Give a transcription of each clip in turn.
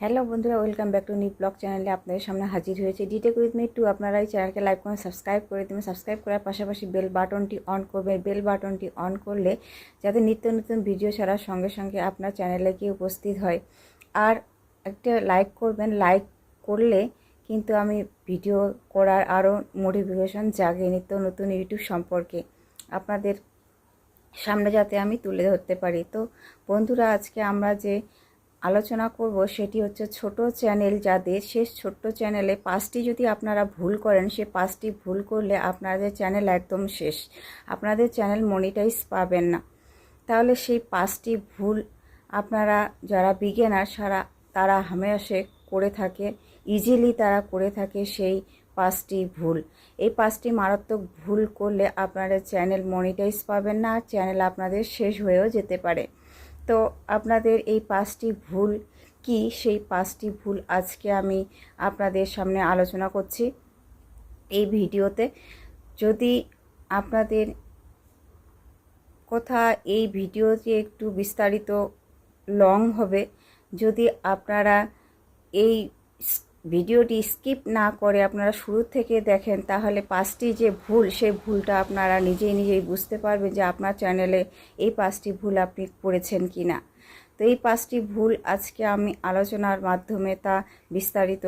Hello বন্ধুরা, welcome back to new blog চ্যানেলে আপনাদের সামনে হাজির হয়েছে ডিটেক উইথ মি টু। আপনারা এই চ্যানেলকে লাইক করুন, সাবস্ক্রাইব করে দেবেন। সাবস্ক্রাইব করার পাশাপাশি বেল বাটনটি অন করবেন। বেল বাটনটি অন করলে যাতে নিত্য নতুন ভিডিও ছাড়ার সঙ্গে সঙ্গে আপনার চ্যানেলে গিয়ে উপস্থিত হয়। আর একটা লাইক করবেন, লাইক করলে কিন্তু আমি ভিডিও করার আরও মোটিভেশন জাগে নিত্য নতুন ইউটিউব সম্পর্কে আপনাদের সামনে যাতে আমি তুলে ধরতে পারি। তো বন্ধুরা, আজকে আমরা যে আলোচনা করব সেটি হচ্ছে ছোট চ্যানেল যাদের, শেষ ছোট্ট চ্যানেলে 5টি যদি আপনারা ভুল করেন, সে 5টি ভুল করলে আপনাদের চ্যানেল একদম শেষ, আপনাদের চ্যানেল মনিটাইজ পাবেন না। তাহলে সেই 5টি ভুল আপনারা যারা বিগিনার তারা হামেশা করে থাকে, ইজিলি তারা করে থাকে সেই 5টি ভুল। এই 5টি মারাত্মক ভুল করলে আপনাদের চ্যানেল মনিটাইজ পাবেন না, চ্যানেল আপনাদের শেষ হয়েও যেতে পারে। তো আপনাদের এই 5টি ভুল কি, সেই 5টি ভুল আজকে আমি আপনাদের সামনে আলোচনা করছি এই ভিডিওতে। যদি আপনাদের কথা এই ভিডিওতে একটু বিস্তারিত লং হবে, যদি আপনারা এই ভিডিওটি স্কিপ না করে আপনারা শুরু থেকে দেখেন, তাহলে 5টি যে ভুল, সেই ভুলটা আপনারা নিজেই বুঝতে পারবেন যে আপনার চ্যানেলে এই 5টি ভুল আপনি করেছেন কি না। তো এই 5টি ভুল আজকে আমি আলোচনার মাধ্যমে তা বিস্তারিত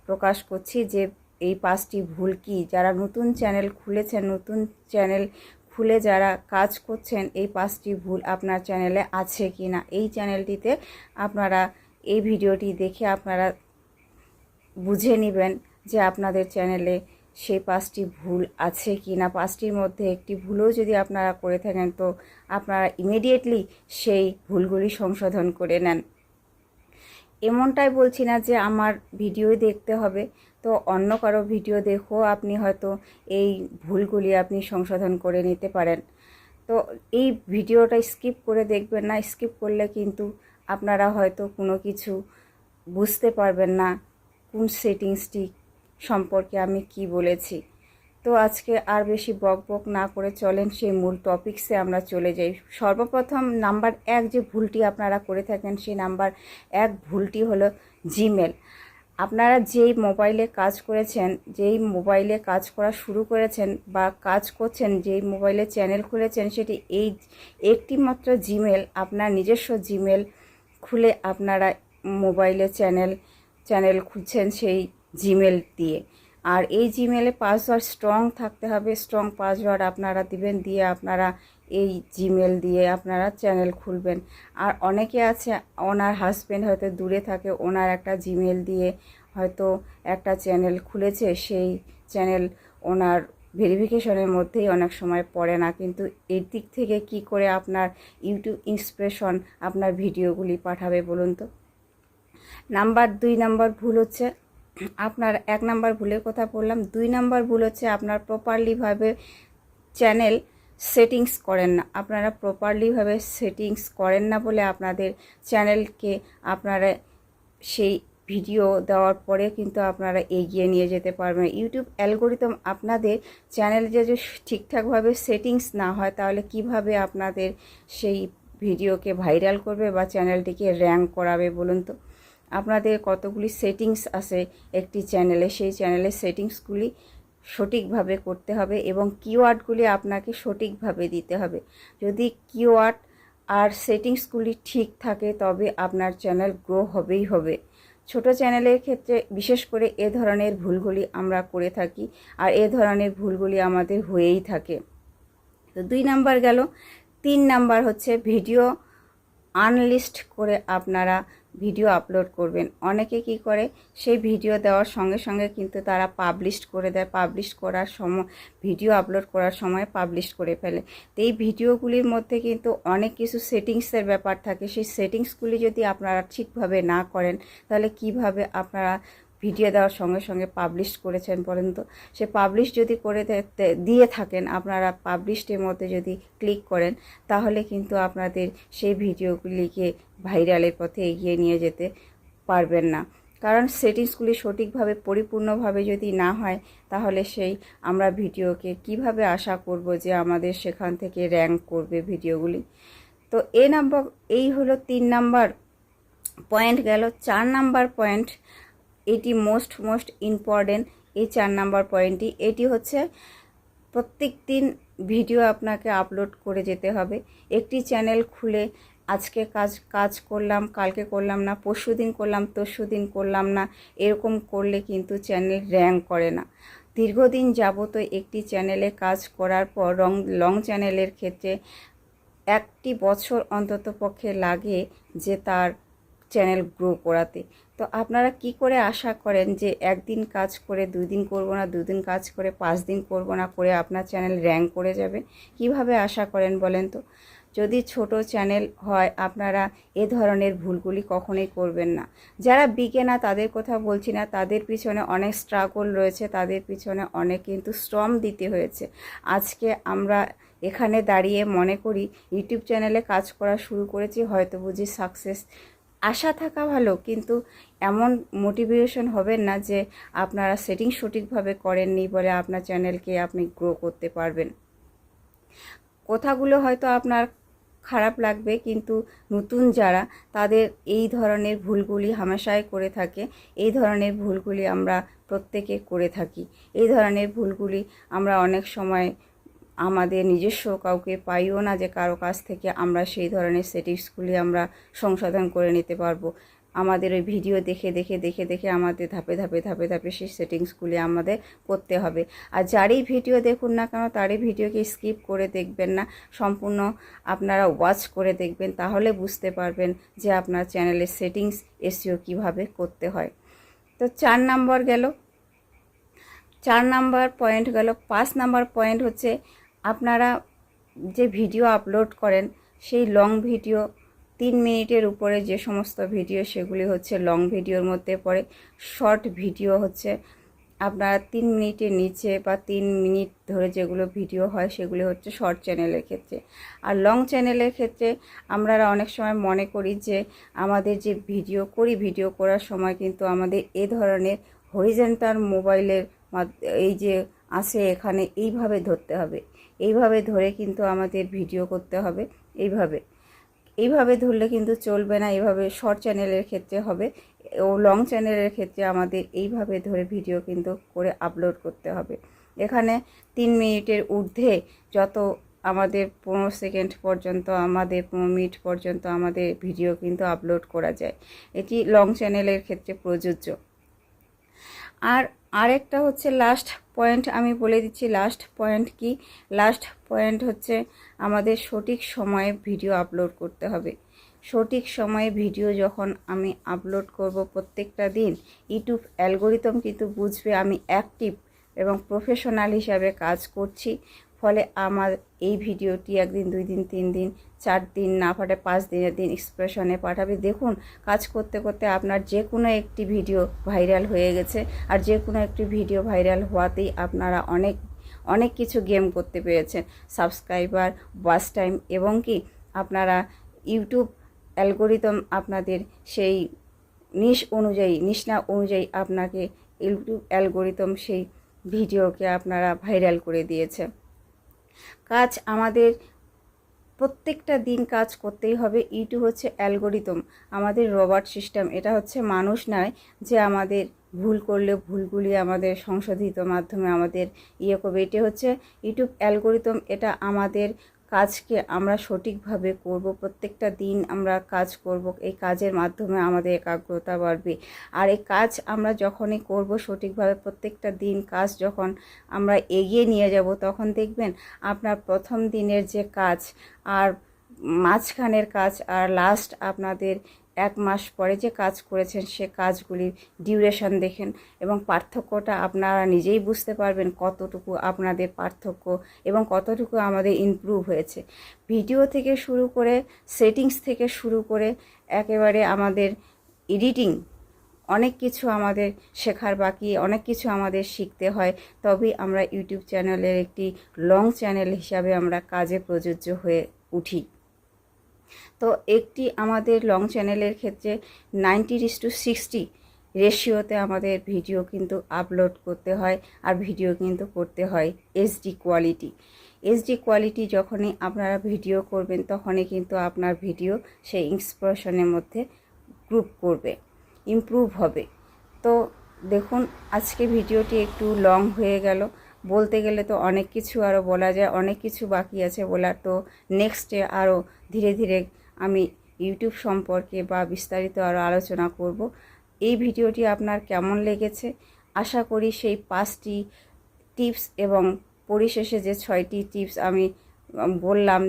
প্রকাশ করছি যে এই 5টি ভুল কি। যারা নতুন চ্যানেল খুলেছেন, নতুন চ্যানেল খুলে যারা কাজ করছেন, এই 5টি ভুল আপনার চ্যানেলে আছে কি না, এই চ্যানেলটিতে আপনারা এই ভিডিওটি দেখে আপনারা বুঝে নেবেন যে আপনাদের চ্যানেলে সেই 5টি ভুল আছে কি না। 5টির মধ্যে একটি ভুলও যদি আপনারা করে থাকেন, তো আপনারা ইমিডিয়েটলি সেই ভুলগুলি সংশোধন করে নেন। এমনটাই বলছি না যে আমার ভিডিওই দেখতে হবে, তো অন্য কারো ভিডিও দেখেও আপনি হয়তো এই ভুলগুলি আপনি সংশোধন করে নিতে পারেন। তো এই ভিডিওটা স্কিপ করে দেখবেন না, স্কিপ করলে কিন্তু আপনারা হয়তো কোনো কিছু বুঝতে পারবেন না কোন সেটিংসটি সম্পর্কে আমি কি বলেছি। তো আজকে আর বেশি বক না করে চলেন সেই মূল টপিকসে আমরা চলে যাই। সর্বপ্রথম নাম্বার 1 যে ভুলটি আপনারা করে থাকেন, সেই নাম্বার 1 ভুলটি হলো জিমেল। আপনারা যেই মোবাইলে কাজ করেছেন, যেই মোবাইলে কাজ করা শুরু করেছেন বা কাজ করছেন, যেই মোবাইলে চ্যানেল খুলেছেন, সেটি এই একটি মাত্র জিমেল, আপনার নিজস্ব জিমেল খুলে আপনারা মোবাইলে চ্যানেল খুলছেন সেই জিমেল দিয়ে। আর এই জিমেলে পাসওয়ার্ড স্ট্রং থাকতে হবে, স্ট্রং পাসওয়ার্ড আপনারা দিবেন, দিয়ে আপনারা এই জিমেল দিয়ে আপনারা চ্যানেল খুলবেন। আর অনেকে আছে, ওনার হাজব্যান্ড হয়তো দূরে থাকে, ওনার একটা জিমেল দিয়ে হয়তো একটা চ্যানেল খুলেছে, সেই চ্যানেল ওনার ভেরিফিকেশনের মধ্যেই অনেক সময় পড়ে না। কিন্তু এর দিক থেকে কি করে আপনার ইউটিউব ইন্সপিরেশন আপনার ভিডিওগুলি পাঠাবে বলুন তো। 2 নাম্বার ভুল হচ্ছে আপনার, 1 নাম্বার ভুলের কথা বললাম, 2 নাম্বার ভুল হচ্ছে আপনার প্রপারলিভাবে চ্যানেল সেটিংস করেন না। আপনারা প্রপারলিভাবে সেটিংস করেন না বলে আপনাদের চ্যানেলকে আপনারা সেই ভিডিও দেওয়ার পরে কিন্তু আপনারা এগিয়ে নিয়ে যেতে পারবেন। ইউটিউব অ্যালগোরিদম আপনাদের চ্যানেলে যে ঠিকঠাকভাবে সেটিংস না হয়, তাহলে কিভাবে আপনাদের সেই ভিডিওকে ভাইরাল করবে বা চ্যানেলটিকে র্যাঙ্ক করাবে বলুন তো। আপনাদের কতগুলি সেটিংস আছে একটি চ্যানেলে, সেই চ্যানেলের সেটিংসগুলি সঠিকভাবে করতে হবে এবং কিওয়ার্ডগুলি আপনাকে সঠিকভাবে দিতে হবে। যদি কিওয়ার্ড আর সেটিংসগুলি ঠিক থাকে, তবে আপনার চ্যানেল গ্রো হবেই হবে। ছোট চ্যানেলের ক্ষেত্রে বিশেষ করে এ ধরনের ভুলগুলি আমরা করে থাকি, আর এ ধরনের ভুলগুলি আমাদের হয়েই থাকে। তো 2 নাম্বার গেল। 3 নাম্বার হচ্ছে ভিডিও আনলিস্ট করে আপনারা ভিডিও আপলোড করবেন। অনেকে কি করে, সেই ভিডিও দেওয়ার সঙ্গে সঙ্গে কিন্তু তারা পাবলিশ করে দেয়, পাবলিশ করার সময়, ভিডিও আপলোড করার সময় পাবলিশ করে ফেলে। তো এই ভিডিওগুলির মধ্যে কিন্তু অনেক কিছু সেটিংসের ব্যাপার থাকে। সেই সেটিংসগুলি যদি আপনারা ঠিকভাবে না করেন, তাহলে কিভাবে আপনারা ভিডিও দেওয়ার সঙ্গে সঙ্গে পাবলিশ করেছেন বলেন তো। সে পাবলিশ যদি করে দিয়ে থাকেন, আপনারা পাবলিশডের মধ্যে যদি ক্লিক করেন, তাহলে কিন্তু আপনাদের সেই ভিডিওগুলিকে ভাইরালের পথে এগিয়ে নিয়ে যেতে পারবেন না। কারণ সেটিংসগুলি সঠিকভাবে পরিপূর্ণভাবে যদি না হয়, তাহলে সেই আমরা ভিডিওকে কিভাবে আশা করব যে আমাদের সেখান থেকে র্যাঙ্ক করবে ভিডিওগুলি। তো এই হলো 3 নাম্বার পয়েন্ট গেল। 4 নাম্বার পয়েন্ট, এটি মোস্ট ইম্পর্টেন্ট। এই 4 নাম্বার পয়েন্টটি, এটি হচ্ছে প্রত্যেক দিন ভিডিও আপনাকে আপলোড করে যেতে হবে। একটি চ্যানেল খুলে আজকে কাজ করলাম, কালকে করলাম না, পরশুদিন করলাম, তরশুদিন করলাম না, এরকম করলে কিন্তু চ্যানেল র্যাঙ্ক করে না। দীর্ঘদিন যাবত একটি চ্যানেলে কাজ করার পর লং চ্যানেলের ক্ষেত্রে 1 বছর অন্তত পক্ষে লাগে যে তার চ্যানেল গ্রো করাতে। তো আপনারা কি করে আশা করেন যে একদিন কাজ করে 2 দিন করব না, 2 দিন কাজ করে 5 দিন করব না করে আপনার চ্যানেল র্যাঙ্ক করে যাবে? কিভাবে আশা করেন বলেন তো? যদি ছোট চ্যানেল হয় আপনারা এ ধরনের ভুলগুলি কখনোই করবেন না। যারা বিগিনার তাদের কথা বলছি না, তাদের পিছনে অনেক স্ট্রাগল রয়েছে, তাদের পিছনে অনেক কিন্তু শ্রম দিতে হয়েছে। আজকে আমরা এখানে দাঁড়িয়ে মনে করি ইউটিউব চ্যানেলে কাজ করা শুরু করেছি, হয়তো বুঝি সাকসেস। আশা থাকা ভালো, কিন্তু এমন মোটিভেশন হবেন না যে আপনারা সেটিং সঠিকভাবে করেননি বলে আপনার চ্যানেলকে আপনি গ্রো করতে পারবেন। কথাগুলো হয়তো আপনার খারাপ লাগবে, কিন্তু নতুন যারা, তাদের এই ধরনের ভুলগুলি হামেশাই করে থাকে। এই ধরনের ভুলগুলি আমরা প্রত্যেকে করে থাকি। এই ধরনের ভুলগুলি আমরা অনেক সময় আমাদের নিজস্ব কাউকে পাইও না যে কারো কাছ থেকে আমরা সেই ধরনের সেটিংসগুলি আমরা সংশোধন করে নিতে পারবো। আমাদের ওই ভিডিও দেখে আমাদের ধাপে সেই সেটিংসগুলি আমাদের করতে হবে। আর যারই ভিডিও দেখুন না কেন তারই ভিডিওকে স্কিপ করে দেখবেন না, সম্পূর্ণ আপনারা ওয়াচ করে দেখবেন, তাহলে বুঝতে পারবেন যে আপনার চ্যানেলের সেটিংস এসইও কিভাবে করতে হয়। তো 4 নাম্বার গেল, 4 নাম্বার পয়েন্ট গেল। 5 নাম্বার পয়েন্ট হচ্ছে আপনারা যে ভিডিও আপলোড করেন সেই লং ভিডিও, 3 মিনিটের উপরে যে সমস্ত ভিডিও সেগুলি হচ্ছে লং ভিডিওর মধ্যে পড়ে। শর্ট ভিডিও হচ্ছে আপনার 3 মিনিটের নিচে বা 3 মিনিট ধরে যেগুলো ভিডিও হয় সেগুলি হচ্ছে শর্ট চ্যানেলের ক্ষেত্রে। আর লং চ্যানেলের ক্ষেত্রে আমরা অনেক সময় মনে করি যে আমাদের যে ভিডিও করার সময় কিন্তু আমাদের এ ধরনের হরিজন্টাল মোবাইলের এই যে আসে এখানে এইভাবে ধরতে হবে, এইভাবে ধরে কিন্তু আমাদের ভিডিও করতে হবে। এইভাবে ধরলে কিন্তু চলবে না, এইভাবে শর্ট চ্যানেলের ক্ষেত্রে হবে। ও লং চ্যানেলের ক্ষেত্রে আমাদের এইভাবে ধরে ভিডিও কিন্তু করে আপলোড করতে হবে। এখানে 3 মিনিটের ঊর্ধ্বে যত আমাদের 15 সেকেন্ড পর্যন্ত, আমাদের 15 মিনিট পর্যন্ত আমাদের ভিডিও কিন্তু আপলোড করা যায়। এটি লং চ্যানেলের ক্ষেত্রে প্রযোজ্য। আর আরেকটা হচ্ছে লাস্ট পয়েন্ট, আমি বলে দিচ্ছি লাস্ট পয়েন্ট কি। লাস্ট পয়েন্ট হচ্ছে আমাদের সঠিক সময়ে ভিডিও আপলোড করতে হবে। সঠিক সময়ে ভিডিও যখন আমি আপলোড করব প্রত্যেকটা দিন, ইউটিউব অ্যালগোরিদম কিন্তু বুঝবে আমি অ্যাক্টিভ এবং প্রফেশনাল হিসাবে কাজ করছি। ফলে আমার এই ভিডিওটি 1 দিন 2 দিন 3 দিন 4 দিন না পাঠায় 5 দিনের দিন এক্সপ্রেশনে পাঠাবে। দেখুন কাজ করতে করতে আপনার যে কোনো একটি ভিডিও ভাইরাল হয়ে গেছে, আর যে কোনো একটি ভিডিও ভাইরাল হওয়াতেই আপনারা অনেক কিছু গেম করতে পেরেছেন। সাবস্ক্রাইবার, ওয়াচ টাইম, এবং কি আপনারা ইউটিউব অ্যালগোরিদম আপনাদের সেই নিশনা অনুযায়ী আপনাকে ইউটিউব অ্যালগোরিদম সেই ভিডিওকে আপনারা ভাইরাল করে দিয়েছে। কাজ আমাদের প্রত্যেকটা দিন কাজ করতেই হবে। ইউটিউব হচ্ছে অ্যালগোরিদম, আমাদের রোবট সিস্টেম। এটা হচ্ছে মানুষ নয় যে আমাদের ভুল করলে ভুলগুলি আমাদের সংশোধিত মাধ্যমে আমাদের করবে। এটা হচ্ছে ইউটিউব অ্যালগোরিদম। এটা আমাদের কাজকে আমরা সঠিকভাবে করব, প্রত্যেকটা দিন আমরা কাজ করব। এই কাজের মাধ্যমে আমাদের একাগ্রতা বাড়বে। আর এই কাজ আমরা যখনই করব সঠিকভাবে, প্রত্যেকটা দিন কাজ যখন আমরা এগিয়ে নিয়ে যাব, তখন দেখবেন আপনার প্রথম দিনের যে কাজ আর মাঝখানের কাজ আর লাস্ট আপনাদের 1 মাস পরে যে কাজ করেছেন সে কাজগুলির ডিউরেশন দেখেন, এবং পার্থক্যটা আপনারা নিজেই বুঝতে পারবেন কতটুকু আপনাদের পার্থক্য এবং কতটুকু আমাদের ইমপ্রুভ হয়েছে। ভিডিও থেকে শুরু করে, সেটিংস থেকে শুরু করে, একেবারে আমাদের এডিটিং, অনেক কিছু আমাদের শেখার বাকি, অনেক কিছু আমাদের শিখতে হয়। তবেই আমরা ইউটিউব চ্যানেলের একটি লং চ্যানেল হিসাবে আমরা কাজে প্রযোজ্য হয়ে উঠি। তো একটি আমাদের লং চ্যানেলের ক্ষেত্রে 90:60 রেশিওতে আমাদের ভিডিও কিন্তু আপলোড করতে হয়, আর ভিডিও কিন্তু করতে হয় এইচডি কোয়ালিটি। এইচডি কোয়ালিটি যখনই আপনারা ভিডিও করবেন তখনই কিন্তু আপনার ভিডিও সেই ইন্সপিরেশনের মধ্যে ইমপ্রুভ হবে। তো দেখুন, আজকে ভিডিওটি একটু লং হয়ে গেল। বলতে গেলে তো অনেক কিছু আরও বলা যায়, অনেক কিছু বাকি আছে বলার। তো নেক্সটে আরও ধীরে ধীরে আমি ইউটিউব সম্পর্কে বা বিস্তারিত আরও আলোচনা করব। এই ভিডিওটি আপনার কেমন লেগেছে? আশা করি সেই 5টি টিপস এবং পরিশেষে যে 6টি টিপস আমি বললাম,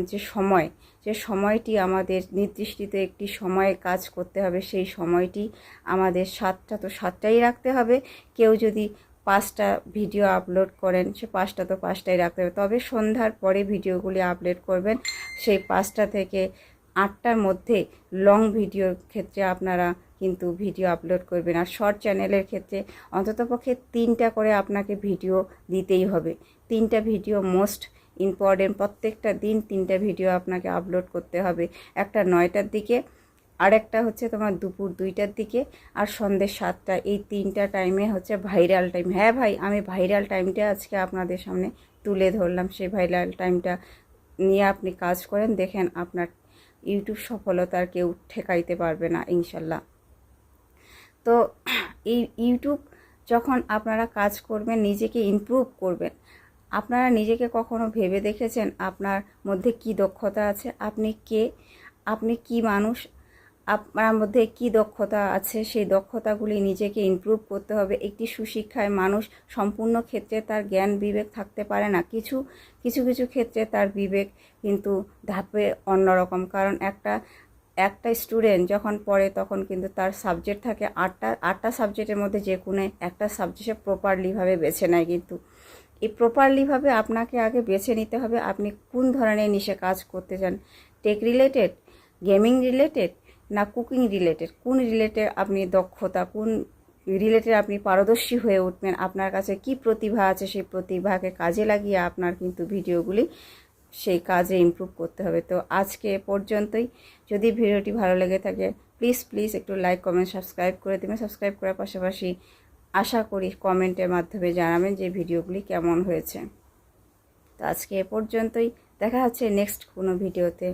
যে সময়টি আমাদের নির্দিষ্ট একটি সময়ে কাজ করতে হবে, সেই সময়টি আমাদের 7টা তো 7টাই রাখতে হবে। কেউ যদি 5টা ভিডিও আপলোড করেন, সে 5টা তো 5টাই রাখতে হবে। তবে সন্ধ্যার পরে ভিডিওগুলি আপলোড করবেন। সেই 5টা থেকে 8টার মধ্যে লং ভিডিওর ক্ষেত্রে আপনারা কিন্তু ভিডিও আপলোড করবেন। আর শর্ট চ্যানেলের ক্ষেত্রে অন্ততপক্ষে 3টা করে আপনাকে ভিডিও দিতেই হবে। 3টা ভিডিও মোস্ট ইম্পর্টেন্ট। প্রত্যেকটা দিন 3টা ভিডিও আপনাকে আপলোড করতে হবে। একটা 9টার দিকে, আর একটা হচ্ছে তোমার দুপুর 2টার দিকে, আর সন্ধ্যে 7টা। এই 3টা টাইমে হচ্ছে ভাইরাল টাইম। হ্যাঁ ভাই, আমি ভাইরাল টাইমটা আজকে আপনাদের সামনে তুলে ধরলাম। সেই ভাইরাল টাইমটা নিয়ে আপনি কাজ করেন, দেখেন আপনার ইউটিউব সফলতার কেউ ঠেকাইতে পারবে না ইনশাল্লাহ। তো এই ইউটিউব যখন আপনারা কাজ করবেন, নিজেকে ইমপ্রুভ করবেন। আপনারা নিজেকে কখনো ভেবে দেখেছেন আপনার মধ্যে কি দক্ষতা আছে? আপনি কে? আপনি কি মানুষ? আপনার মধ্যে কি দক্ষতা আছে? সেই দক্ষতাগুলি নিজেকে ইমপ্রুভ করতে হবে। একটি সুশিক্ষায় মানুষ সম্পূর্ণ ক্ষেত্রে তার জ্ঞান বিবেক থাকতে পারে না। কিছু কিছু ক্ষেত্রে তার বিবেক কিন্তু ধাপে অন্যরকম। কারণ একটা স্টুডেন্ট যখন পড়ে তখন কিন্তু তার সাবজেক্ট থাকে 8টা সাবজেক্টের মধ্যে যে কোনো একটা সাবজেক্টে প্রপারলিভাবে বেছে নেয়। কিন্তু এই প্রপারলিভাবে আপনাকে আগে বেছে নিতে হবে আপনি কোন ধরনের নিশে কাজ করতে চান। টেক রিলেটেড, গেমিং রিলেটেড, না কুকিং রিলেটেড? কোন রিলেটেড আপনি দক্ষতা, কোন রিলেটেড আপনি পারদর্শী হয়ে উঠবেন? আপনার কাছে কি প্রতিভা আছে? সেই প্রতিভাকে কাজে লাগিয়ে আপনার কিন্তু ভিডিওগুলি সেই কাজে ইমপ্রুভ করতে হবে। তো আজকে পর্যন্তই। যদি ভিডিওটি ভালো লেগে থাকে প্লিজ একটু লাইক, কমেন্ট, সাবস্ক্রাইব করে দেবেন। সাবস্ক্রাইব করার পাশাপাশি আশা করি কমেন্টের মাধ্যমে জানাবেন যে ভিডিওগুলি কেমন হয়েছে। তো আজকে এ পর্যন্তই। দেখা হচ্ছে নেক্সট কোনো ভিডিওতে।